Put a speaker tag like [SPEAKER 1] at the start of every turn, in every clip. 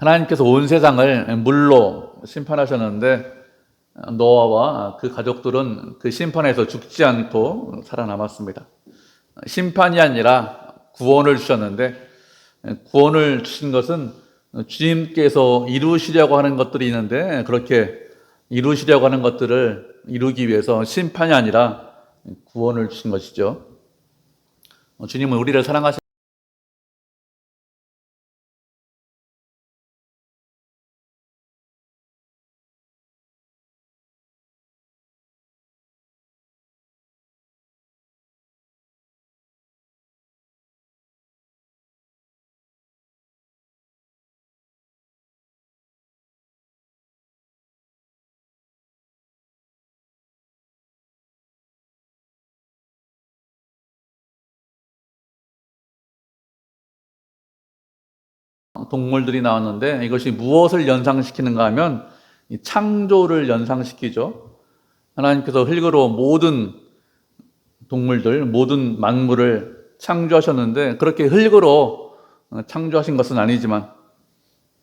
[SPEAKER 1] 하나님께서 온 세상을 물로 심판하셨는데 노아와 그 가족들은 그 심판에서 죽지 않고 살아남았습니다. 심판이 아니라 구원을 주셨는데, 구원을 주신 것은 주님께서 이루시려고 하는 것들이 있는데, 그렇게 이루시려고 하는 것들을 이루기 위해서 심판이 아니라 구원을 주신 것이죠. 주님은 우리를 사랑하시 동물들이 나왔는데, 이것이 무엇을 연상시키는가 하면 이 창조를 연상시키죠. 하나님께서 흙으로 모든 동물들, 모든 만물을 창조하셨는데, 그렇게 흙으로 창조하신 것은 아니지만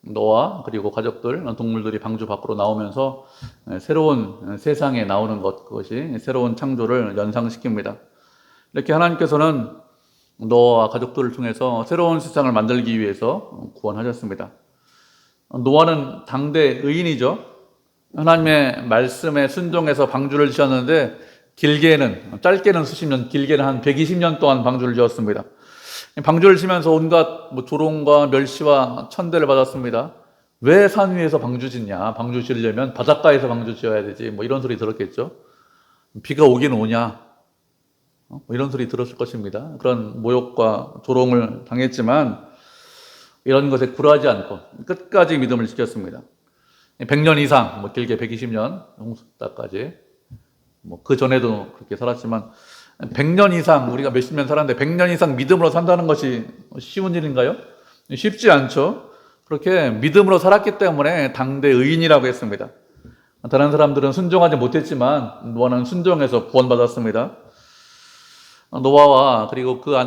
[SPEAKER 1] 노아 그리고 가족들, 동물들이 방주 밖으로 나오면서 새로운 세상에 나오는 것, 그것이 새로운 창조를 연상시킵니다. 이렇게 하나님께서는 노아와 가족들을 통해서 새로운 세상을 만들기 위해서 구원하셨습니다. 노아는 당대 의인이죠. 하나님의 말씀에 순종해서 방주를 지었는데, 짧게는 수십 년, 길게는 한 120년 동안 방주를 지었습니다. 방주를 지면서 온갖 조롱과 멸시와 천대를 받았습니다. 왜 산 위에서 방주 짓냐? 방주 지으려면 바닷가에서 방주 지어야 되지. 이런 소리 들었겠죠. 비가 오긴 오냐? 이런 소리 들었을 것입니다. 그런 모욕과 조롱을 당했지만 이런 것에 굴하지 않고 끝까지 믿음을 지켰습니다. 100년 이상, 길게 120년, 홍수 때까지, 그 전에도 그렇게 살았지만 100년 이상, 우리가 몇십 년 살았는데 100년 이상 믿음으로 산다는 것이 쉬운 일인가요? 쉽지 않죠. 그렇게 믿음으로 살았기 때문에 당대 의인이라고 했습니다. 다른 사람들은 순종하지 못했지만 노아는 순종해서 구원받았습니다. 노아와 그리고 그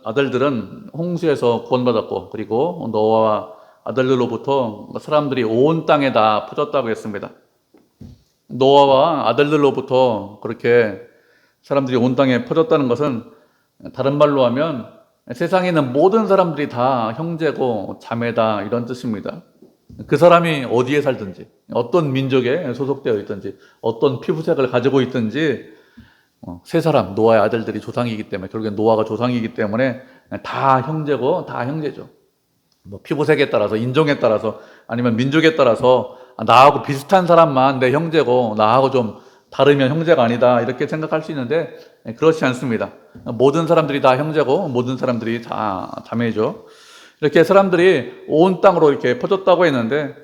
[SPEAKER 1] 아들들은 홍수에서 구원받았고, 그리고 노아와 아들들로부터 사람들이 온 땅에 다 퍼졌다고 했습니다. 노아와 아들들로부터 그렇게 사람들이 온 땅에 퍼졌다는 것은 다른 말로 하면 세상에 있는 모든 사람들이 다 형제고 자매다, 이런 뜻입니다. 그 사람이 어디에 살든지, 어떤 민족에 소속되어 있든지, 어떤 피부색을 가지고 있든지, 세 사람, 노아의 아들들이 조상이기 때문에, 결국엔 노아가 조상이기 때문에 다 형제고 다 형제죠. 피부색에 따라서, 인종에 따라서, 아니면 민족에 따라서 나하고 비슷한 사람만 내 형제고 나하고 좀 다르면 형제가 아니다, 이렇게 생각할 수 있는데 그렇지 않습니다. 모든 사람들이 다 형제고 모든 사람들이 다 자매죠. 이렇게 사람들이 온 땅으로 이렇게 퍼졌다고 했는데,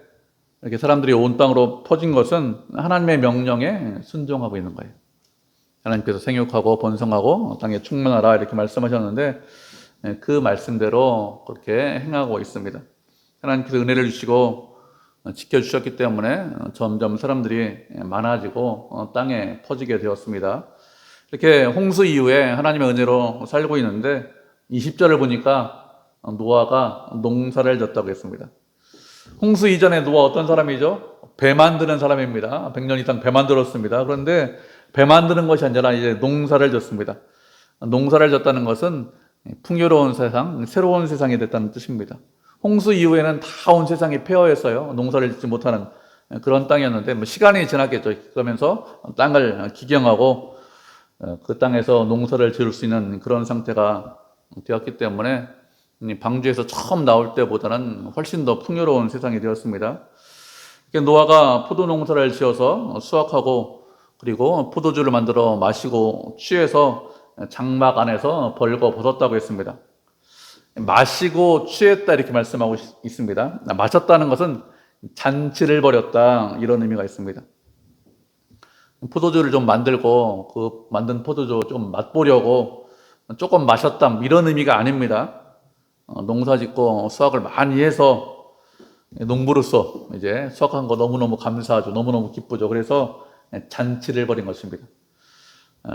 [SPEAKER 1] 이렇게 사람들이 온 땅으로 퍼진 것은 하나님의 명령에 순종하고 있는 거예요. 하나님께서 생육하고 번성하고 땅에 충만하라, 이렇게 말씀하셨는데 그 말씀대로 그렇게 행하고 있습니다. 하나님께서 은혜를 주시고 지켜주셨기 때문에 점점 사람들이 많아지고 땅에 퍼지게 되었습니다. 이렇게 홍수 이후에 하나님의 은혜로 살고 있는데 20절을 보니까 노아가 농사를 졌다고 했습니다. 홍수 이전에 노아 어떤 사람이죠? 배 만드는 사람입니다. 100년 이상 배 만들었습니다. 그런데 배 만드는 것이 아니라 이제 농사를 졌습니다. 농사를 졌다는 것은 풍요로운 세상, 새로운 세상이 됐다는 뜻입니다. 홍수 이후에는 다 온 세상이 폐허했어요. 농사를 짓지 못하는 그런 땅이었는데, 시간이 지났겠죠. 그러면서 땅을 기경하고 그 땅에서 농사를 지을 수 있는 그런 상태가 되었기 때문에 방주에서 처음 나올 때보다는 훨씬 더 풍요로운 세상이 되었습니다. 노아가 포도 농사를 지어서 수확하고, 그리고 포도주를 만들어 마시고 취해서 장막 안에서 벌거 벗었다고 했습니다. 마시고 취했다, 이렇게 말씀하고 있습니다. 마셨다는 것은 잔치를 벌였다, 이런 의미가 있습니다. 포도주를 좀 만들고 그 만든 포도주 좀 맛보려고 조금 마셨다, 이런 의미가 아닙니다. 농사 짓고 수확을 많이 해서 농부로서 이제 수확한 거 너무너무 감사하죠. 너무너무 기쁘죠. 그래서 잔치를 벌인 것입니다.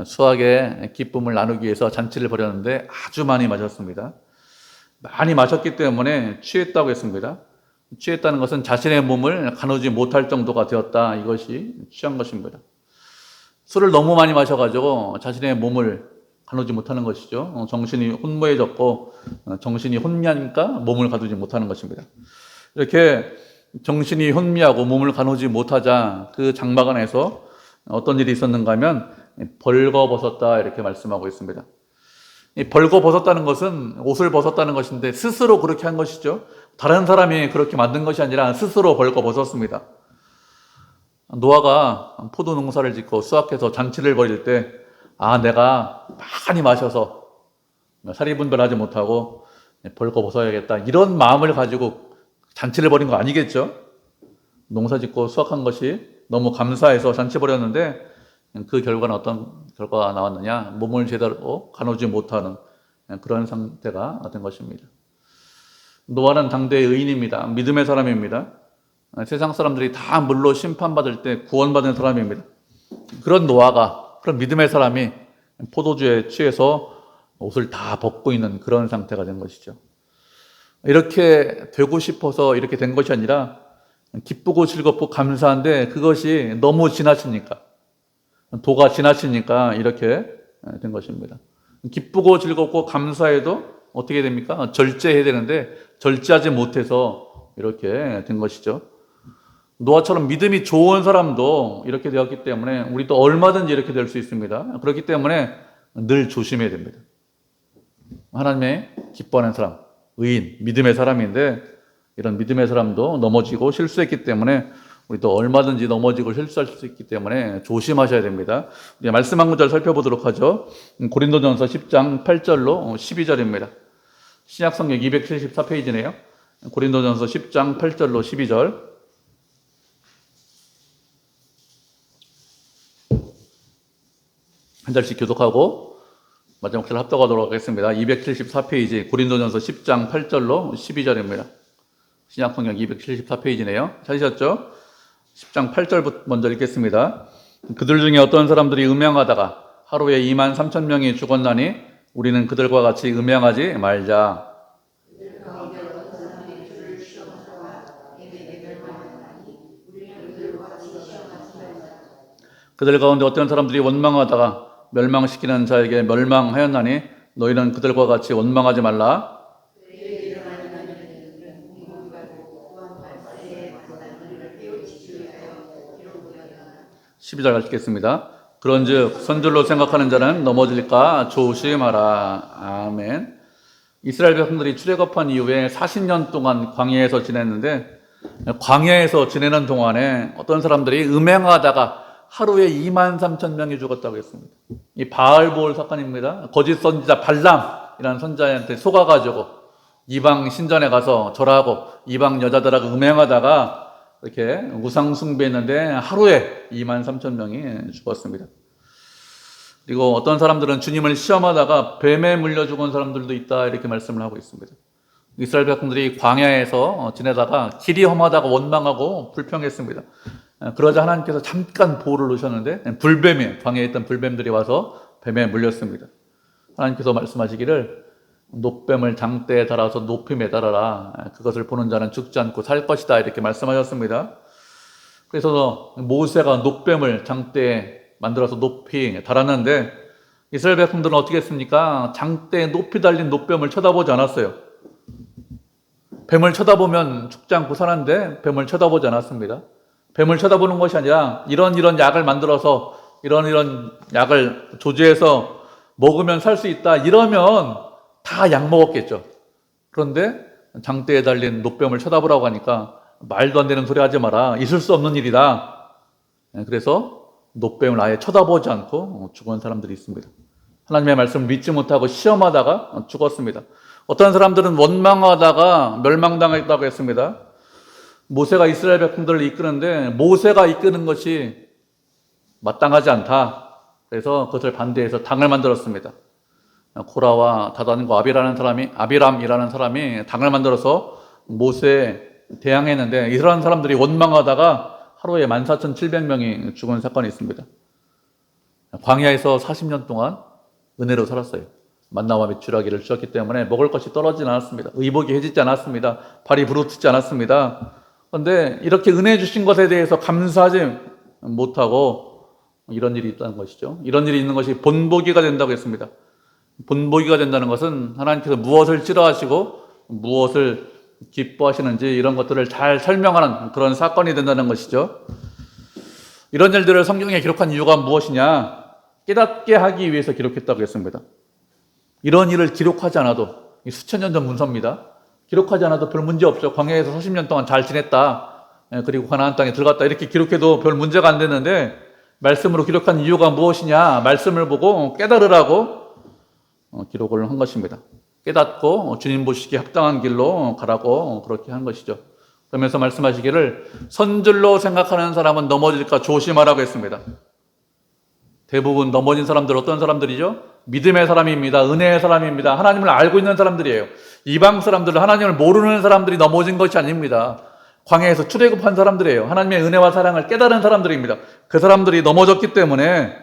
[SPEAKER 1] 수확의 기쁨을 나누기 위해서 잔치를 벌였는데 아주 많이 마셨습니다. 많이 마셨기 때문에 취했다고 했습니다. 취했다는 것은 자신의 몸을 가누지 못할 정도가 되었다. 이것이 취한 것입니다. 술을 너무 많이 마셔가지고 자신의 몸을 가누지 못하는 것이죠. 정신이 혼미해졌고 정신이 혼미하니까 몸을 가누지 못하는 것입니다. 이렇게 정신이 혼미하고 몸을 가누지 못하자 그 장막 안에서 어떤 일이 있었는가 하면 벌거벗었다 이렇게 말씀하고 있습니다. 이 벌거벗었다는 것은 옷을 벗었다는 것인데 스스로 그렇게 한 것이죠. 다른 사람이 그렇게 만든 것이 아니라 스스로 벌거벗었습니다. 노아가 포도 농사를 짓고 수확해서 잔치를 벌일 때 내가 많이 마셔서 사리분별하지 못하고 벌거벗어야겠다 이런 마음을 가지고 잔치를 벌인 거 아니겠죠? 농사 짓고 수확한 것이 너무 감사해서 잔치 벌였는데 그 결과는 어떤 결과가 나왔느냐? 몸을 제대로 가누지 못하는 그런 상태가 된 것입니다. 노아는 당대의 의인입니다. 믿음의 사람입니다. 세상 사람들이 다 물로 심판받을 때 구원받은 사람입니다. 그런 노아가, 그런 믿음의 사람이 포도주에 취해서 옷을 다 벗고 있는 그런 상태가 된 것이죠. 이렇게 되고 싶어서 이렇게 된 것이 아니라 기쁘고 즐겁고 감사한데 그것이 너무 지나치니까, 도가 지나치니까 이렇게 된 것입니다. 기쁘고 즐겁고 감사해도 어떻게 됩니까? 절제해야 되는데 절제하지 못해서 이렇게 된 것이죠. 노아처럼 믿음이 좋은 사람도 이렇게 되었기 때문에 우리도 얼마든지 이렇게 될 수 있습니다. 그렇기 때문에 늘 조심해야 됩니다. 하나님의 기뻐하는 사람, 의인, 믿음의 사람인데 이런 믿음의 사람도 넘어지고 실수했기 때문에 우리도 얼마든지 넘어지고 실수할 수 있기 때문에 조심하셔야 됩니다. 이제 말씀 한 구절 살펴보도록 하죠. 고린도전서 10장 8절로 12절입니다. 신약성경 274페이지네요. 고린도전서 10장 8절로 12절. 한 절씩 교독하고 마지막 절 합독하도록 하겠습니다. 274페이지 고린도전서 10장 8절로 12절입니다. 신약성경 274페이지네요. 찾으셨죠? 10장 8절부터 먼저 읽겠습니다. 그들 중에 어떤 사람들이 음행하다가 하루에 2만 3천 명이 죽었나니 우리는 그들과 같이 음행하지 말자. 그들 가운데 어떤 사람들이 원망하다가 멸망시키는 자에게 멸망하였나니 너희는 그들과 같이 원망하지 말라. 12절 가르치겠습니다. 그런즉 선줄로 생각하는 자는 넘어질까 조심하라. 아멘. 이스라엘 백성들이 출애굽한 이후에 40년 동안 광야에서 지냈는데 광야에서 지내는 동안에 어떤 사람들이 음행하다가 하루에 2만 3천 명이 죽었다고 했습니다. 이 바알보올 사건입니다. 거짓 선지자 발람이라는 선지자한테 속아가지고 이방 신전에 가서 절하고 이방 여자들하고 음행하다가 이렇게 우상 숭배했는데 하루에 2만 3천 명이 죽었습니다. 그리고 어떤 사람들은 주님을 시험하다가 뱀에 물려 죽은 사람들도 있다 이렇게 말씀을 하고 있습니다. 이스라엘 백성들이 광야에서 지내다가 길이 험하다가 원망하고 불평했습니다. 그러자 하나님께서 잠깐 보호를 놓으셨는데 광야에 있던 불뱀들이 와서 뱀에 물렸습니다. 하나님께서 말씀하시기를 놋뱀을 장대에 달아서 높이 매달아라. 그것을 보는 자는 죽지 않고 살 것이다. 이렇게 말씀하셨습니다. 그래서 모세가 놋뱀을 장대에 만들어서 높이 달았는데 이스라엘 백성들은 어떻게 했습니까? 장대에 높이 달린 놋뱀을 쳐다보지 않았어요. 뱀을 쳐다보면 죽지 않고 사는데 뱀을 쳐다보지 않았습니다. 뱀을 쳐다보는 것이 아니라 이런 약을 만들어서 이런 약을 조제해서 먹으면 살 수 있다. 이러면 다 약 먹었겠죠. 그런데 장대에 달린 놋뱀을 쳐다보라고 하니까 말도 안 되는 소리 하지 마라. 있을 수 없는 일이다. 그래서 놋뱀을 아예 쳐다보지 않고 죽은 사람들이 있습니다. 하나님의 말씀을 믿지 못하고 시험하다가 죽었습니다. 어떤 사람들은 원망하다가 멸망당했다고 했습니다. 모세가 이스라엘 백성들을 이끄는데 모세가 이끄는 것이 마땅하지 않다. 그래서 그것을 반대해서 당을 만들었습니다. 코라와 다단과 아비람이라는 사람이 당을 만들어서 모세에 대항했는데 이스라엘 사람들이 원망하다가 하루에 14,700명이 죽은 사건이 있습니다. 광야에서 40년 동안 은혜로 살았어요. 만나와 메추라기를 주셨기 때문에 먹을 것이 떨어지지 않았습니다. 의복이 해지지 않았습니다. 발이 부르트지 않았습니다. 그런데 이렇게 은혜 주신 것에 대해서 감사하지 못하고 이런 일이 있다는 것이죠. 이런 일이 있는 것이 본보기가 된다고 했습니다. 본보기가 된다는 것은 하나님께서 무엇을 싫어하시고 무엇을 기뻐하시는지 이런 것들을 잘 설명하는 그런 사건이 된다는 것이죠. 이런 일들을 성경에 기록한 이유가 무엇이냐? 깨닫게 하기 위해서 기록했다고 했습니다. 이런 일을 기록하지 않아도, 수천 년 전 문서입니다. 기록하지 않아도 별 문제 없죠. 광야에서 40년 동안 잘 지냈다. 그리고 가나안 땅에 들어갔다. 이렇게 기록해도 별 문제가 안 되는데 말씀으로 기록한 이유가 무엇이냐? 말씀을 보고 깨달으라고 기록을 한 것입니다. 깨닫고 주님 보시기에 합당한 길로 가라고 그렇게 한 것이죠. 그러면서 말씀하시기를 선줄로 생각하는 사람은 넘어질까 조심하라고 했습니다. 대부분 넘어진 사람들 어떤 사람들이죠? 믿음의 사람입니다. 은혜의 사람입니다. 하나님을 알고 있는 사람들이에요. 이방 사람들은 하나님을 모르는 사람들이 넘어진 것이 아닙니다. 광야에서 출애굽한 사람들이에요. 하나님의 은혜와 사랑을 깨달은 사람들입니다. 그 사람들이 넘어졌기 때문에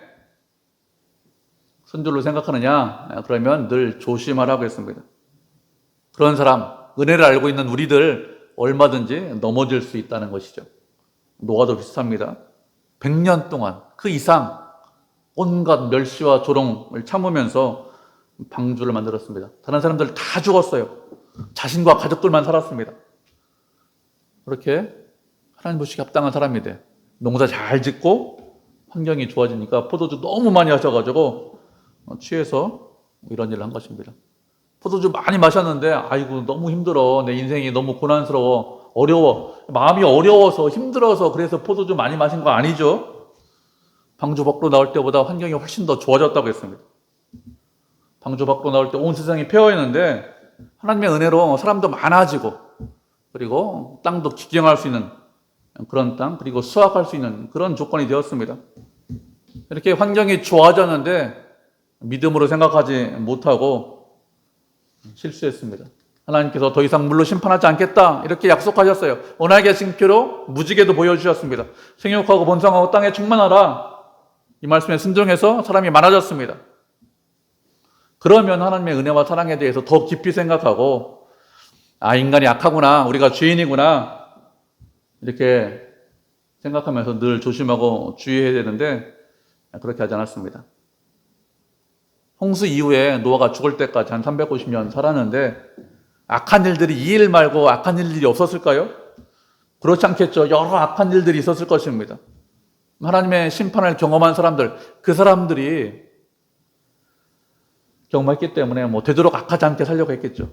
[SPEAKER 1] 선줄로 생각하느냐? 그러면 늘 조심하라고 했습니다. 그런 사람, 은혜를 알고 있는 우리들 얼마든지 넘어질 수 있다는 것이죠. 노아도 비슷합니다. 100년 동안 그 이상 온갖 멸시와 조롱을 참으면서 방주를 만들었습니다. 다른 사람들 다 죽었어요. 자신과 가족들만 살았습니다. 그렇게 하나님 보시기에 합당한 사람이 돼. 농사 잘 짓고 환경이 좋아지니까 포도주 너무 많이 하셔가지고 취해서 이런 일을 한 것입니다. 포도주 많이 마셨는데 아이고 너무 힘들어. 내 인생이 너무 고난스러워. 어려워. 마음이 어려워서 힘들어서 그래서 포도주 많이 마신 거 아니죠. 방주 밖으로 나올 때보다 환경이 훨씬 더 좋아졌다고 했습니다. 방주 밖으로 나올 때 온 세상이 폐허했는데 하나님의 은혜로 사람도 많아지고 그리고 땅도 기경할 수 있는 그런 땅 그리고 수확할 수 있는 그런 조건이 되었습니다. 이렇게 환경이 좋아졌는데 믿음으로 생각하지 못하고 실수했습니다. 하나님께서 더 이상 물로 심판하지 않겠다 이렇게 약속하셨어요. 언약의 징표로 무지개도 보여주셨습니다. 생육하고 번성하고 땅에 충만하라. 이 말씀에 순종해서 사람이 많아졌습니다. 그러면 하나님의 은혜와 사랑에 대해서 더 깊이 생각하고 인간이 악하구나, 우리가 죄인이구나 이렇게 생각하면서 늘 조심하고 주의해야 되는데 그렇게 하지 않았습니다. 홍수 이후에 노아가 죽을 때까지 한 350년 살았는데 악한 일들이 이 일 말고 악한 일들이 없었을까요? 그렇지 않겠죠. 여러 악한 일들이 있었을 것입니다. 하나님의 심판을 경험한 사람들, 그 사람들이 경험했기 때문에 되도록 악하지 않게 살려고 했겠죠.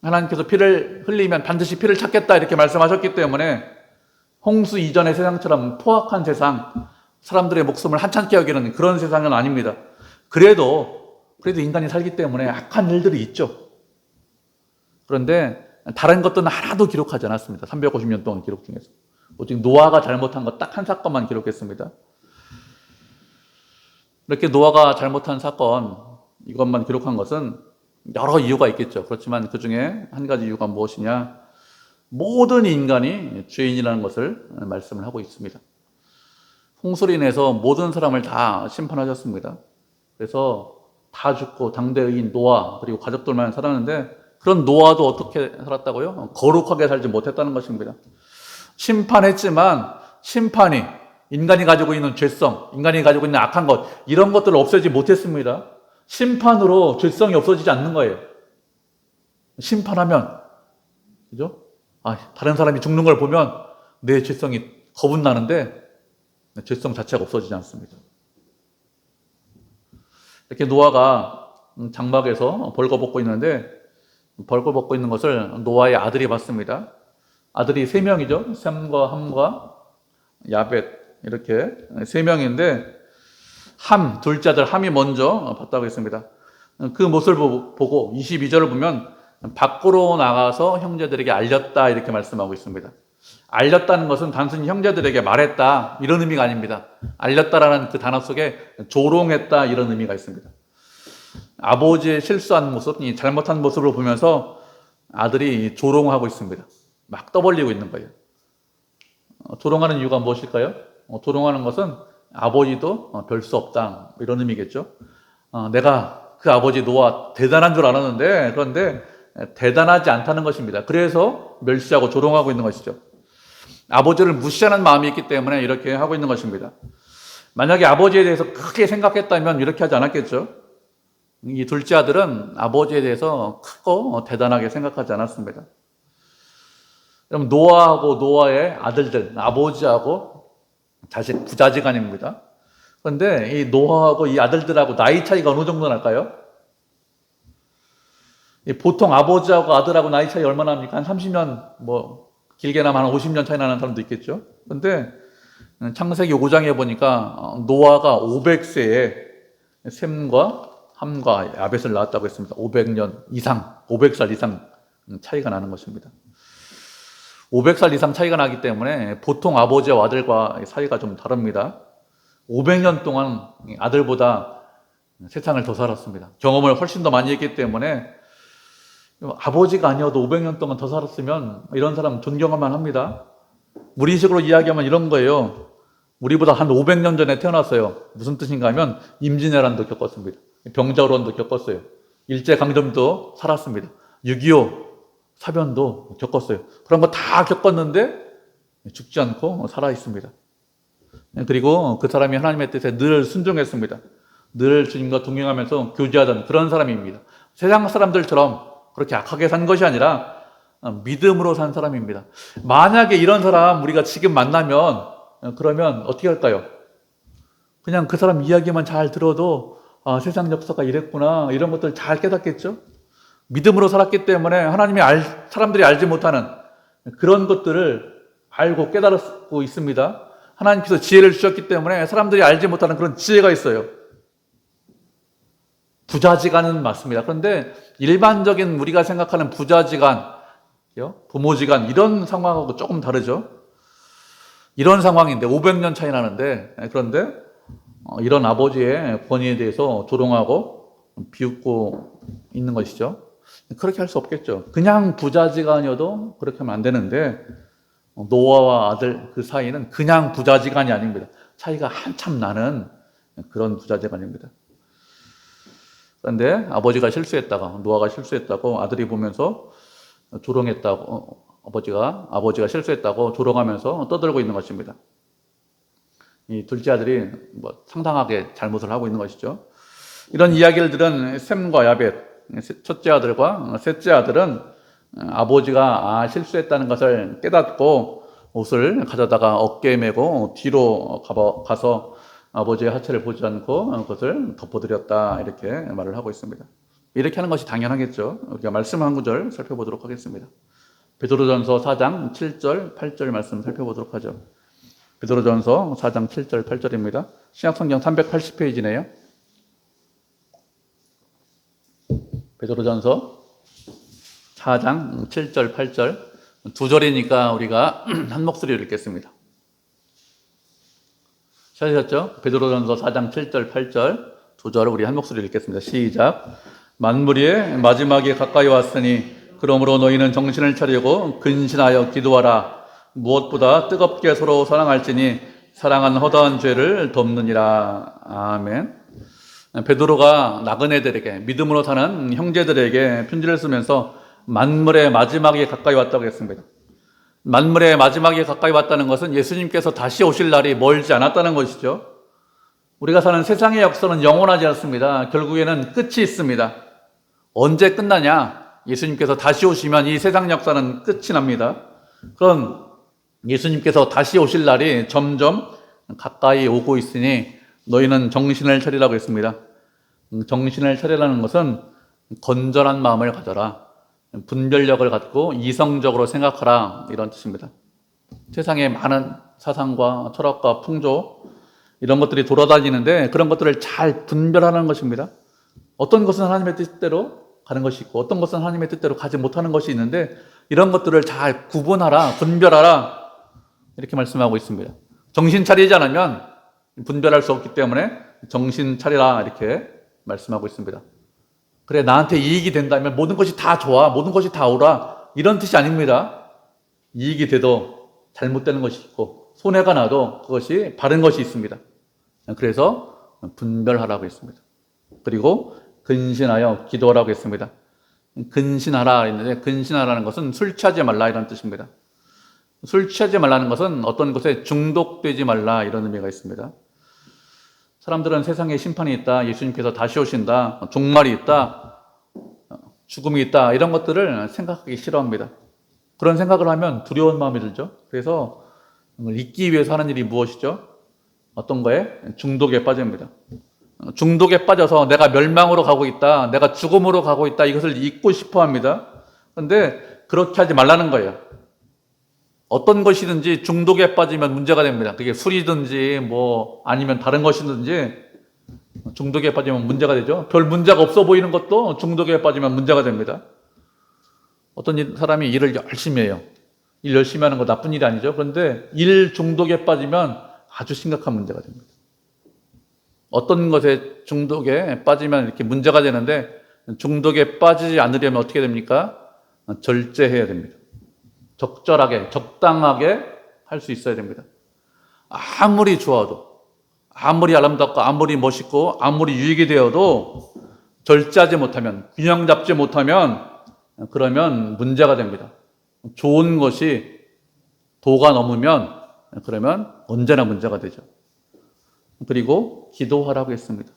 [SPEAKER 1] 하나님께서 피를 흘리면 반드시 피를 찾겠다 이렇게 말씀하셨기 때문에 홍수 이전의 세상처럼 포악한 세상, 사람들의 목숨을 한참게 여기는 그런 세상은 아닙니다. 그래도 인간이 살기 때문에 악한 일들이 있죠. 그런데 다른 것들은 하나도 기록하지 않았습니다. 350년 동안 기록 중에서. 오직 노아가 잘못한 것 딱 한 사건만 기록했습니다. 이렇게 노아가 잘못한 사건, 이것만 기록한 것은 여러 이유가 있겠죠. 그렇지만 그 중에 한 가지 이유가 무엇이냐? 모든 인간이 죄인이라는 것을 말씀을 하고 있습니다. 홍수로 인해서 모든 사람을 다 심판하셨습니다. 그래서 다 죽고 당대의인 노아 그리고 가족들만 살았는데 그런 노아도 어떻게 살았다고요? 거룩하게 살지 못했다는 것입니다. 심판했지만 심판이 인간이 가지고 있는 죄성, 인간이 가지고 있는 악한 것 이런 것들을 없애지 못했습니다. 심판으로 죄성이 없어지지 않는 거예요. 심판하면 그죠? 다른 사람이 죽는 걸 보면 내 죄성이 겁은 나는데 죄성 자체가 없어지지 않습니다. 이렇게 노아가 장막에서 벌거벗고 있는데 벌거벗고 있는 것을 노아의 아들이 봤습니다. 아들이 3명이죠. 셈과 함과 야벳 이렇게 3명인데 둘째 아들 함이 먼저 봤다고 했습니다. 그 모습을 보고 22절을 보면 밖으로 나가서 형제들에게 알렸다 이렇게 말씀하고 있습니다. 알렸다는 것은 단순히 형제들에게 말했다 이런 의미가 아닙니다. 알렸다라는 그 단어 속에 조롱했다 이런 의미가 있습니다. 아버지의 실수한 모습, 잘못한 모습을 보면서 아들이 조롱하고 있습니다. 막 떠벌리고 있는 거예요. 조롱하는 이유가 무엇일까요? 조롱하는 것은 아버지도 별 수 없다 이런 의미겠죠. 내가 그 아버지 노아 대단한 줄 알았는데, 그런데 대단하지 않다는 것입니다. 그래서 멸시하고 조롱하고 있는 것이죠. 아버지를 무시하는 마음이 있기 때문에 이렇게 하고 있는 것입니다. 만약에 아버지에 대해서 크게 생각했다면 이렇게 하지 않았겠죠. 이 둘째 아들은 아버지에 대해서 크고 대단하게 생각하지 않았습니다. 그럼 노아하고 노아의 아들들, 아버지하고 자식 부자지간입니다. 그런데 이 노아하고 이 아들들하고 나이 차이가 어느 정도 날까요? 보통 아버지하고 아들하고 나이 차이 얼마나 합니까? 한 30년, 길게 나면 한 50년 차이 나는 사람도 있겠죠. 그런데 창세기 5장에 보니까 노아가 500세에 셈과 함과 야벳을 낳았다고 했습니다. 500년 이상, 500살 이상 차이가 나는 것입니다. 500살 이상 차이가 나기 때문에 보통 아버지와 아들과 사이가 좀 다릅니다. 500년 동안 아들보다 세상을 더 살았습니다. 경험을 훨씬 더 많이 했기 때문에 아버지가 아니어도 500년 동안 더 살았으면 이런 사람 존경할 만합니다. 우리식으로 이야기하면 이런 거예요. 우리보다 한 500년 전에 태어났어요. 무슨 뜻인가 하면 임진왜란도 겪었습니다. 병자호란도 겪었어요. 일제강점기도 살았습니다. 6.25 사변도 겪었어요. 그런 거 다 겪었는데 죽지 않고 살아있습니다. 그리고 그 사람이 하나님의 뜻에 늘 순종했습니다. 늘 주님과 동행하면서 교제하던 그런 사람입니다. 세상 사람들처럼 그렇게 악하게 산 것이 아니라 믿음으로 산 사람입니다. 만약에 이런 사람 우리가 지금 만나면 그러면 어떻게 할까요? 그냥 그 사람 이야기만 잘 들어도 세상 역사가 이랬구나 이런 것들 잘 깨닫겠죠? 믿음으로 살았기 때문에 하나님이 사람들이 알지 못하는 그런 것들을 알고 깨달고 있습니다. 하나님께서 지혜를 주셨기 때문에 사람들이 알지 못하는 그런 지혜가 있어요. 부자지간은 맞습니다. 그런데 일반적인 우리가 생각하는 부자지간, 부모지간 이런 상황하고 조금 다르죠. 이런 상황인데 500년 차이 나는데 그런데 이런 아버지의 권위에 대해서 조롱하고 비웃고 있는 것이죠. 그렇게 할 수 없겠죠. 그냥 부자지간이어도 그렇게 하면 안 되는데 노아와 아들 그 사이는 그냥 부자지간이 아닙니다. 차이가 한참 나는 그런 부자지간입니다. 그런데 아버지가 실수했다가 노아가 실수했다고 아들이 보면서 조롱했다고 아버지가 실수했다고 조롱하면서 떠들고 있는 것입니다. 이 둘째 아들이 상당하게 잘못을 하고 있는 것이죠. 이런 이야기를 들은 셈과 야벳 첫째 아들과 셋째 아들은 아버지가 실수했다는 것을 깨닫고 옷을 가져다가 어깨에 메고 뒤로 가서 아버지의 하체를 보지 않고 그것을 덮어드렸다 이렇게 말을 하고 있습니다. 이렇게 하는 것이 당연하겠죠. 우리가 말씀 한 구절 살펴보도록 하겠습니다. 베드로전서 4장 7절 8절 말씀 살펴보도록 하죠. 베드로전서 4장 7절 8절입니다. 신약성경 380페이지네요. 베드로전서 4장 7절 8절 두 절이니까 우리가 한 목소리로 읽겠습니다. 찾으셨죠? 베드로전서 4장 7절 8절 두 절을 우리 한 목소리로 읽겠습니다. 시작. 만물이 마지막에 가까이 왔으니 그러므로 너희는 정신을 차리고 근신하여 기도하라. 무엇보다 뜨겁게 서로 사랑할지니 사랑은 허다한 죄를 덮느니라. 아멘. 베드로가 나그네들에게 믿음으로 사는 형제들에게 편지를 쓰면서 만물의 마지막에 가까이 왔다고 했습니다. 만물의 마지막에 가까이 왔다는 것은 예수님께서 다시 오실 날이 멀지 않았다는 것이죠. 우리가 사는 세상의 역사는 영원하지 않습니다. 결국에는 끝이 있습니다. 언제 끝나냐? 예수님께서 다시 오시면 이 세상 역사는 끝이 납니다. 그럼 예수님께서 다시 오실 날이 점점 가까이 오고 있으니 너희는 정신을 차리라고 했습니다. 정신을 차리라는 것은 건전한 마음을 가져라. 분별력을 갖고 이성적으로 생각하라. 이런 뜻입니다. 세상에 많은 사상과 철학과 풍조 이런 것들이 돌아다니는데 그런 것들을 잘 분별하는 것입니다. 어떤 것은 하나님의 뜻대로 가는 것이 있고 어떤 것은 하나님의 뜻대로 가지 못하는 것이 있는데 이런 것들을 잘 구분하라. 분별하라. 이렇게 말씀하고 있습니다. 정신 차리지 않으면 분별할 수 없기 때문에 정신 차리라 이렇게 말씀하고 있습니다. 그래 나한테 이익이 된다면 모든 것이 다 좋아 모든 것이 다 옳아 이런 뜻이 아닙니다. 이익이 돼도 잘못되는 것이 있고 손해가 나도 그것이 바른 것이 있습니다. 그래서 분별하라고 했습니다. 그리고 근신하여 기도하라고 했습니다. 근신하라 했는데 근신하라는 것은 술 취하지 말라 이런 뜻입니다. 술 취하지 말라는 것은 어떤 것에 중독되지 말라 이런 의미가 있습니다. 사람들은 세상에 심판이 있다, 예수님께서 다시 오신다, 종말이 있다, 죽음이 있다 이런 것들을 생각하기 싫어합니다. 그런 생각을 하면 두려운 마음이 들죠. 그래서 잊기 위해서 하는 일이 무엇이죠? 어떤 거에? 중독에 빠집니다. 중독에 빠져서 내가 멸망으로 가고 있다, 내가 죽음으로 가고 있다 이것을 잊고 싶어 합니다. 그런데 그렇게 하지 말라는 거예요. 어떤 것이든지 중독에 빠지면 문제가 됩니다. 그게 술이든지 뭐 아니면 다른 것이든지 중독에 빠지면 문제가 되죠. 별 문제가 없어 보이는 것도 중독에 빠지면 문제가 됩니다. 어떤 사람이 일을 열심히 해요. 일 열심히 하는 거 나쁜 일이 아니죠. 그런데 일 중독에 빠지면 아주 심각한 문제가 됩니다. 어떤 것에 중독에 빠지면 이렇게 문제가 되는데 중독에 빠지지 않으려면 어떻게 됩니까? 절제해야 됩니다. 적절하게, 적당하게 할 수 있어야 됩니다. 아무리 좋아도, 아무리 아름답고, 아무리 멋있고, 아무리 유익이 되어도 절제하지 못하면, 균형 잡지 못하면 그러면 문제가 됩니다. 좋은 것이 도가 넘으면 그러면 언제나 문제가 되죠. 그리고 기도하라고 했습니다.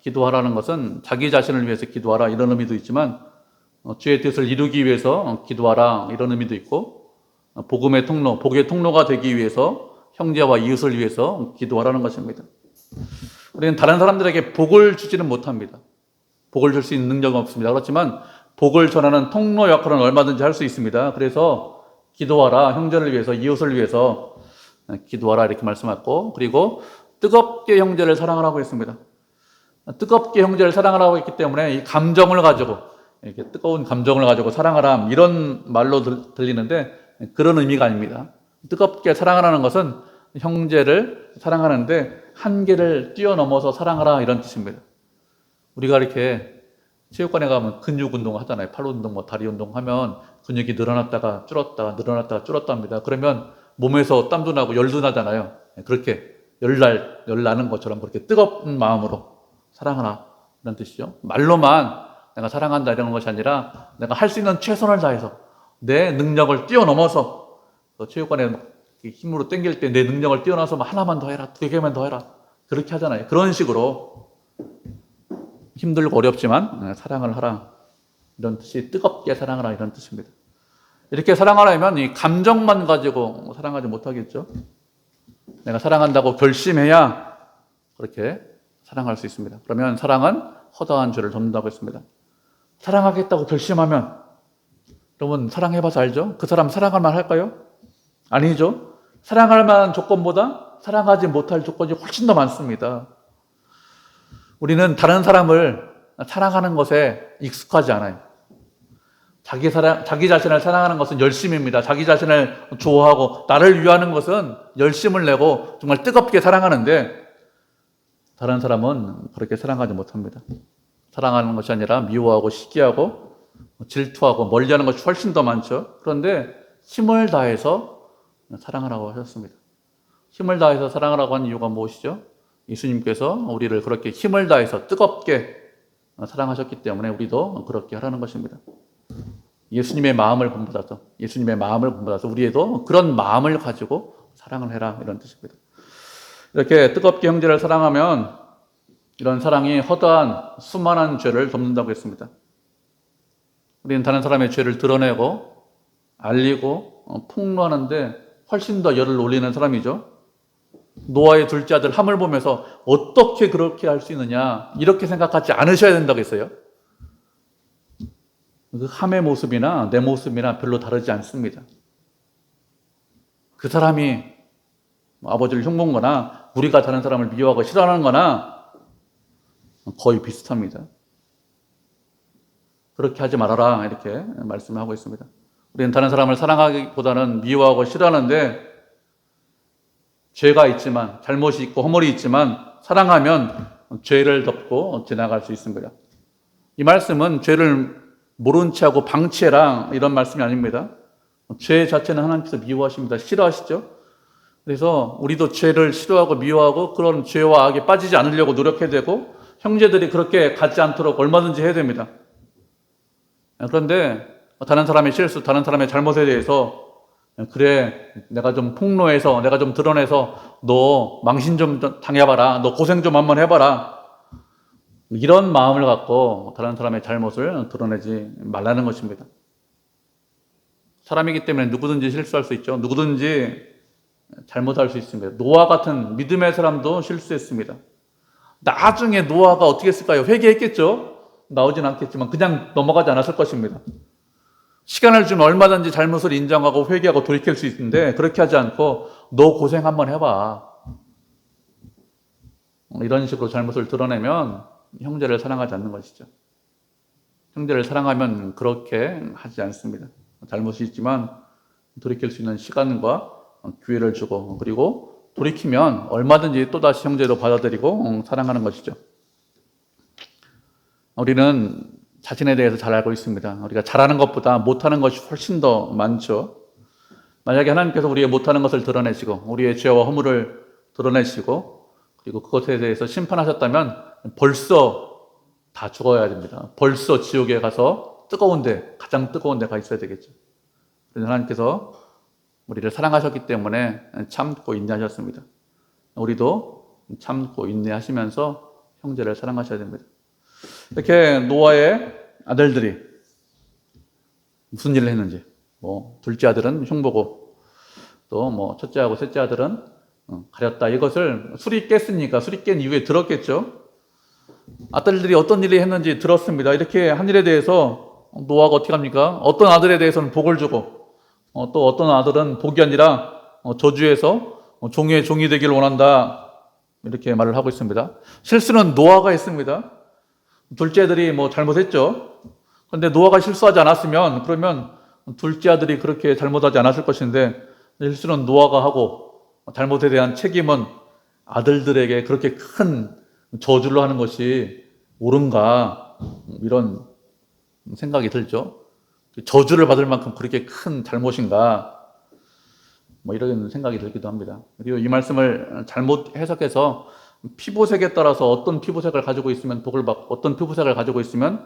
[SPEAKER 1] 기도하라는 것은 자기 자신을 위해서 기도하라 이런 의미도 있지만 주의 뜻을 이루기 위해서 기도하라 이런 의미도 있고 복음의 통로, 복의 통로가 되기 위해서 형제와 이웃을 위해서 기도하라는 것입니다. 우리는 다른 사람들에게 복을 주지는 못합니다. 복을 줄 수 있는 능력은 없습니다. 그렇지만 복을 전하는 통로 역할은 얼마든지 할 수 있습니다. 그래서 기도하라, 형제를 위해서, 이웃을 위해서 기도하라 이렇게 말씀하고 그리고 뜨겁게 형제를 사랑하라고 했습니다. 뜨겁게 형제를 사랑하라고 했기 때문에 이 감정을 가지고 이렇게 뜨거운 감정을 가지고 사랑하라 이런 말로 들리는데 그런 의미가 아닙니다. 뜨겁게 사랑하라는 것은 형제를 사랑하는데 한계를 뛰어넘어서 사랑하라 이런 뜻입니다. 우리가 이렇게 체육관에 가면 근육 운동 하잖아요. 팔 운동, 뭐 다리 운동 하면 근육이 늘어났다가 줄었다가 늘어났다가 줄었다 합니다. 그러면 몸에서 땀도 나고 열도 나잖아요. 그렇게 열나는 것처럼 그렇게 뜨거운 마음으로 사랑하라 이런 뜻이죠. 말로만 내가 사랑한다 이런 것이 아니라 내가 할 수 있는 최선을 다해서 내 능력을 뛰어넘어서 체육관에 힘으로 당길 때 내 능력을 뛰어넘어서 하나만 더 해라, 2개만 더 해라 그렇게 하잖아요. 그런 식으로 힘들고 어렵지만 사랑을 하라 이런 뜻이 뜨겁게 사랑하라 이런 뜻입니다. 이렇게 사랑하려면 이 감정만 가지고 사랑하지 못하겠죠. 내가 사랑한다고 결심해야 그렇게 사랑할 수 있습니다. 그러면 사랑은 허다한 죄를 덮는다고 했습니다. 사랑하겠다고 결심하면 여러분 사랑해봐서 알죠? 그 사람 사랑할 만 할까요? 아니죠. 사랑할 만한 조건보다 사랑하지 못할 조건이 훨씬 더 많습니다. 우리는 다른 사람을 사랑하는 것에 익숙하지 않아요. 자기 자신을 사랑하는 것은 열심입니다. 자기 자신을 좋아하고 나를 위하는 것은 열심을 내고 정말 뜨겁게 사랑하는데 다른 사람은 그렇게 사랑하지 못합니다. 사랑하는 것이 아니라 미워하고 시기하고 질투하고 멀리하는 것이 훨씬 더 많죠. 그런데 힘을 다해서 사랑하라고 하셨습니다. 힘을 다해서 사랑하라고 한 이유가 무엇이죠? 예수님께서 우리를 그렇게 힘을 다해서 뜨겁게 사랑하셨기 때문에 우리도 그렇게 하라는 것입니다. 예수님의 마음을 본받아서 우리에도 그런 마음을 가지고 사랑을 해라 이런 뜻입니다. 이렇게 뜨겁게 형제를 사랑하면 이런 사랑이 허다한 수많은 죄를 덮는다고 했습니다. 우리는 다른 사람의 죄를 드러내고 알리고 폭로하는데 훨씬 더 열을 올리는 사람이죠. 노아의 둘째 아들 함을 보면서 어떻게 그렇게 할 수 있느냐 이렇게 생각하지 않으셔야 된다고 했어요. 그 함의 모습이나 내 모습이나 별로 다르지 않습니다. 그 사람이 아버지를 흉본 거나 우리가 다른 사람을 미워하고 싫어하는 거나 거의 비슷합니다. 그렇게 하지 말아라 이렇게 말씀을 하고 있습니다. 우리는 다른 사람을 사랑하기보다는 미워하고 싫어하는데 죄가 있지만 잘못이 있고 허물이 있지만 사랑하면 죄를 덮고 지나갈 수 있습니다. 이 말씀은 죄를 모른 채 하고 방치해라 이런 말씀이 아닙니다. 죄 자체는 하나님께서 미워하십니다. 싫어하시죠? 그래서 우리도 죄를 싫어하고 미워하고 그런 죄와 악에 빠지지 않으려고 노력해야 되고 형제들이 그렇게 갖지 않도록 얼마든지 해야 됩니다. 그런데 다른 사람의 실수, 다른 사람의 잘못에 대해서 그래, 내가 좀 폭로해서, 내가 좀 드러내서 너 망신 좀 당해봐라, 너 고생 좀 한번 해봐라, 이런 마음을 갖고 다른 사람의 잘못을 드러내지 말라는 것입니다. 사람이기 때문에 누구든지 실수할 수 있죠. 누구든지 잘못할 수 있습니다. 노아 같은 믿음의 사람도 실수했습니다. 나중에 노아가 어떻게 했을까요? 회개했겠죠? 나오진 않겠지만 그냥 넘어가지 않았을 것입니다. 시간을 주면 얼마든지 잘못을 인정하고 회개하고 돌이킬 수 있는데 그렇게 하지 않고 너 고생 한번 해봐, 이런 식으로 잘못을 드러내면 형제를 사랑하지 않는 것이죠. 형제를 사랑하면 그렇게 하지 않습니다. 잘못이 있지만 돌이킬 수 있는 시간과 기회를 주고, 그리고 돌이키면 얼마든지 또다시 형제로 받아들이고 사랑하는 것이죠. 우리는 자신에 대해서 잘 알고 있습니다. 우리가 잘하는 것보다 못하는 것이 훨씬 더 많죠. 만약에 하나님께서 우리의 못하는 것을 드러내시고 우리의 죄와 허물을 드러내시고 그리고 그것에 대해서 심판하셨다면 벌써 다 죽어야 됩니다. 벌써 지옥에 가서 가장 뜨거운 데 가 있어야 되겠죠. 그래서 하나님께서 우리를 사랑하셨기 때문에 참고 인내하셨습니다. 우리도 참고 인내하시면서 형제를 사랑하셔야 됩니다. 이렇게 노아의 아들들이 무슨 일을 했는지, 둘째 아들은 흉보고 또 첫째하고 셋째 아들은 가렸다, 이것을 술이 깼으니까 술이 깬 이후에 들었겠죠. 아들들이 어떤 일을 했는지 들었습니다. 이렇게 한 일에 대해서 노아가 어떻게 합니까? 어떤 아들에 대해서는 복을 주고 또 어떤 아들은 복이 아니라 저주해서 종의 종이 되기를 원한다, 이렇게 말을 하고 있습니다. 실수는 노아가 했습니다. 둘째들이 잘못했죠. 그런데 노아가 실수하지 않았으면 그러면 둘째 아들이 그렇게 잘못하지 않았을 것인데 실수는 노아가 하고 잘못에 대한 책임은 아들들에게 그렇게 큰 저주를 하는 것이 옳은가, 이런 생각이 들죠. 저주를 받을 만큼 그렇게 큰 잘못인가, 이런 생각이 들기도 합니다. 그리고 이 말씀을 잘못 해석해서 피부색에 따라서 어떤 피부색을 가지고 있으면 복을 받고 어떤 피부색을 가지고 있으면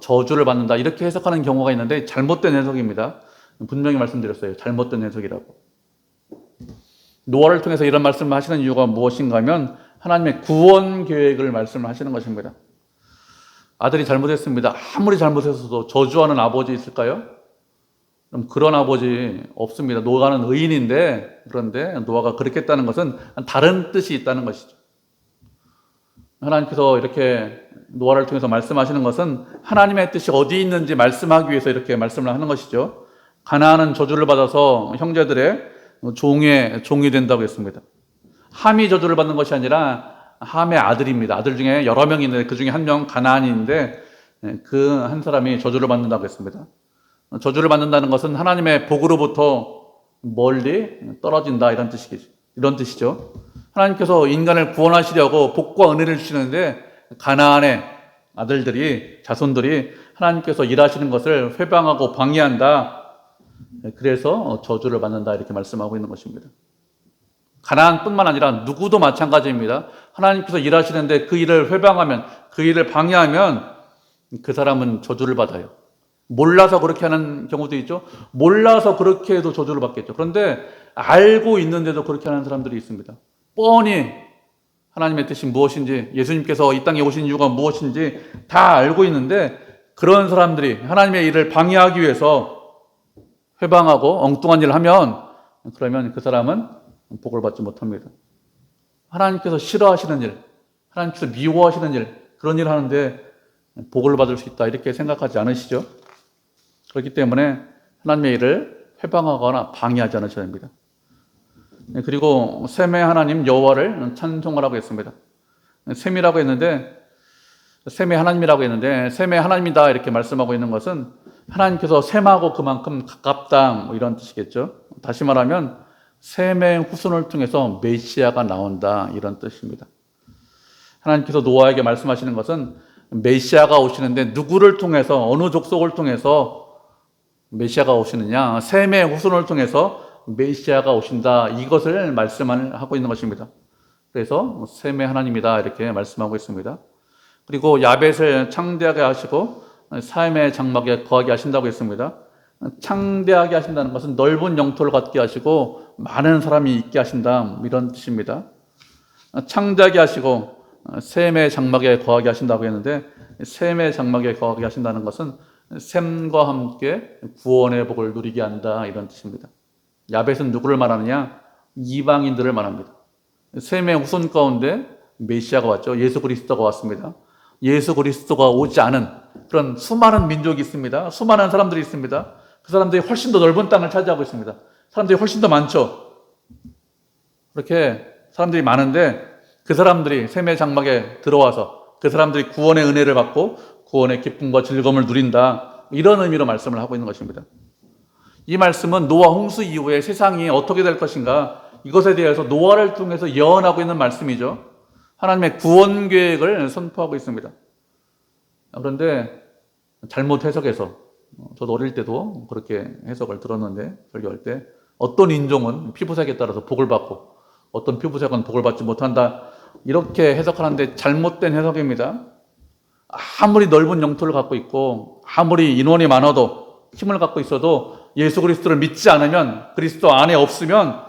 [SPEAKER 1] 저주를 받는다, 이렇게 해석하는 경우가 있는데 잘못된 해석입니다. 분명히 말씀드렸어요. 잘못된 해석이라고. 노아를 통해서 이런 말씀을 하시는 이유가 무엇인가 하면 하나님의 구원 계획을 말씀을 하시는 것입니다. 아들이 잘못했습니다. 아무리 잘못했어도 저주하는 아버지 있을까요? 그럼 그런 아버지 없습니다. 노아는 의인인데, 그런데 노아가 그렇게 했다는 것은 다른 뜻이 있다는 것이죠. 하나님께서 이렇게 노아를 통해서 말씀하시는 것은 하나님의 뜻이 어디 있는지 말씀하기 위해서 이렇게 말씀을 하는 것이죠. 가나안은 저주를 받아서 형제들의 종이 된다고 했습니다. 함이 저주를 받는 것이 아니라 함의 아들입니다. 아들 중에 여러 명이 있는데 그 중에 한 명 가나안인데 그 한 사람이 저주를 받는다고 했습니다. 저주를 받는다는 것은 하나님의 복으로부터 멀리 떨어진다, 이런 뜻이죠. 하나님께서 인간을 구원하시려고 복과 은혜를 주시는데 가나안의 아들들이, 자손들이 하나님께서 일하시는 것을 회방하고 방해한다, 그래서 저주를 받는다, 이렇게 말씀하고 있는 것입니다. 가나안뿐만 아니라 누구도 마찬가지입니다. 하나님께서 일하시는데 그 일을 회방하면, 그 일을 방해하면 그 사람은 저주를 받아요. 몰라서 그렇게 하는 경우도 있죠. 몰라서 그렇게 해도 저주를 받겠죠. 그런데 알고 있는데도 그렇게 하는 사람들이 있습니다. 뻔히 하나님의 뜻이 무엇인지, 예수님께서 이 땅에 오신 이유가 무엇인지 다 알고 있는데 그런 사람들이 하나님의 일을 방해하기 위해서 회방하고 엉뚱한 일을 하면, 그러면 그 사람은 복을 받지 못합니다. 하나님께서 싫어하시는 일, 하나님께서 미워하시는 일, 그런 일을 하는데 복을 받을 수 있다, 이렇게 생각하지 않으시죠? 그렇기 때문에 하나님의 일을 회방하거나 방해하지 않으셔야 됩니다. 그리고 셈의 하나님 여호와를 찬송을 하고 있습니다. 셈이라고 했는데, 셈의 하나님이라고 했는데 셈의 하나님이다, 이렇게 말씀하고 있는 것은 하나님께서 셈하고 그만큼 가깝다, 이런 뜻이겠죠. 다시 말하면 셈의 후손을 통해서 메시아가 나온다, 이런 뜻입니다. 하나님께서 노아에게 말씀하시는 것은 메시아가 오시는데 누구를 통해서, 어느 족속을 통해서 메시아가 오시느냐, 셈의 후손을 통해서 메시아가 오신다, 이것을 말씀하고 있는 것입니다. 그래서 셈의 하나님이다, 이렇게 말씀하고 있습니다. 그리고 야벳을 창대하게 하시고 삶의 장막에 거하게 하신다고 했습니다. 창대하게 하신다는 것은 넓은 영토를 갖게 하시고 많은 사람이 있게 하신다, 이런 뜻입니다. 창대하게 하시고 셈의 장막에 거하게 하신다고 했는데, 셈의 장막에 거하게 하신다는 것은 셈과 함께 구원의 복을 누리게 한다, 이런 뜻입니다. 야벳은 누구를 말하느냐? 이방인들을 말합니다. 셈의 후손 가운데 메시아가 왔죠. 예수 그리스도가 왔습니다. 예수 그리스도가 오지 않은 그런 수많은 민족이 있습니다. 수많은 사람들이 있습니다. 그 사람들이 훨씬 더 넓은 땅을 차지하고 있습니다. 사람들이 훨씬 더 많죠. 그렇게 사람들이 많은데 그 사람들이 셈의 장막에 들어와서 그 사람들이 구원의 은혜를 받고 구원의 기쁨과 즐거움을 누린다, 이런 의미로 말씀을 하고 있는 것입니다. 이 말씀은 노아 홍수 이후에 세상이 어떻게 될 것인가, 이것에 대해서 노아를 통해서 예언하고 있는 말씀이죠. 하나님의 구원 계획을 선포하고 있습니다. 그런데 잘못 해석해서, 저도 어릴 때도 그렇게 해석을 들었는데, 설교할 때 어떤 인종은 피부색에 따라서 복을 받고 어떤 피부색은 복을 받지 못한다, 이렇게 해석하는데 잘못된 해석입니다. 아무리 넓은 영토를 갖고 있고 아무리 인원이 많아도 힘을 갖고 있어도 예수 그리스도를 믿지 않으면, 그리스도 안에 없으면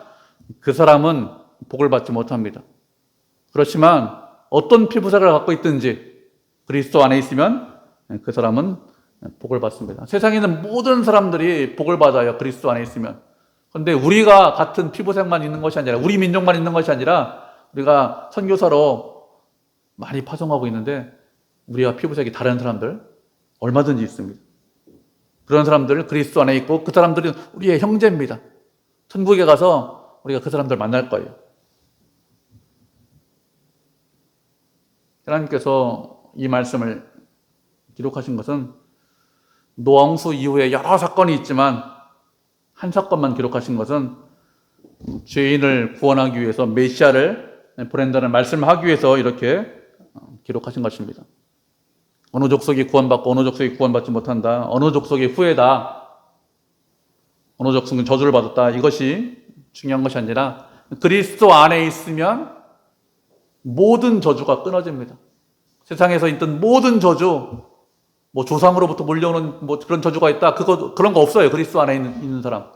[SPEAKER 1] 그 사람은 복을 받지 못합니다. 그렇지만 어떤 피부색을 갖고 있든지 그리스도 안에 있으면 그 사람은 복을 받습니다. 세상에 있는 모든 사람들이 복을 받아요, 그리스도 안에 있으면. 그런데 우리가 같은 피부색만 있는 것이 아니라, 우리 민족만 있는 것이 아니라, 우리가 선교사로 많이 파송하고 있는데 우리가 피부색이 다른 사람들 얼마든지 있습니다. 그런 사람들 그리스도 안에 있고 그 사람들은 우리의 형제입니다. 천국에 가서 우리가 그 사람들 만날 거예요. 하나님께서 이 말씀을 기록하신 것은 노아 홍수 이후에 여러 사건이 있지만 한 사건만 기록하신 것은 죄인을 구원하기 위해서 메시아를 보낸다는 말씀을 하기 위해서 이렇게 기록하신 것입니다. 어느 족속이 구원받고 어느 족속이 구원받지 못한다, 어느 족속이 후회다, 어느 족속은 저주를 받았다, 이것이 중요한 것이 아니라 그리스도 안에 있으면 모든 저주가 끊어집니다. 세상에서 있던 모든 저주, 조상으로부터 몰려오는 그런 저주가 있다, 그런 거 없어요. 그리스도 안에 있는 사람.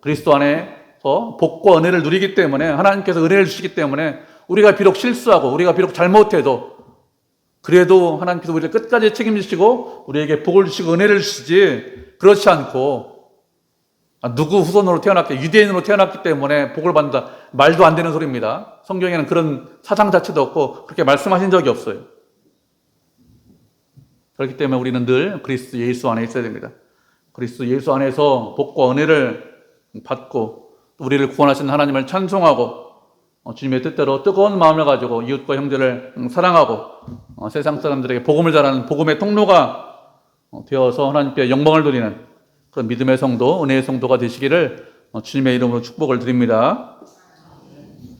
[SPEAKER 1] 그리스도 안에서 복과 은혜를 누리기 때문에, 하나님께서 은혜를 주시기 때문에, 우리가 비록 실수하고 우리가 비록 잘못해도 그래도 하나님께서 우리를 끝까지 책임지시고 우리에게 복을 주시고 은혜를 주시지, 그렇지 않고 누구 후손으로 태어났기, 유대인으로 태어났기 때문에 복을 받는다, 말도 안 되는 소리입니다. 성경에는 그런 사상 자체도 없고 그렇게 말씀하신 적이 없어요. 그렇기 때문에 우리는 늘 그리스도 예수 안에 있어야 됩니다. 그리스도 예수 안에서 복과 은혜를 받고 우리를 구원하신 하나님을 찬송하고 주님의 뜻대로 뜨거운 마음을 가지고 이웃과 형제를 사랑하고 세상 사람들에게 복음을 전하는 복음의 통로가 되어서 하나님께 영광을 돌리는 그런 믿음의 성도, 은혜의 성도가 되시기를 주님의 이름으로 축복을 드립니다.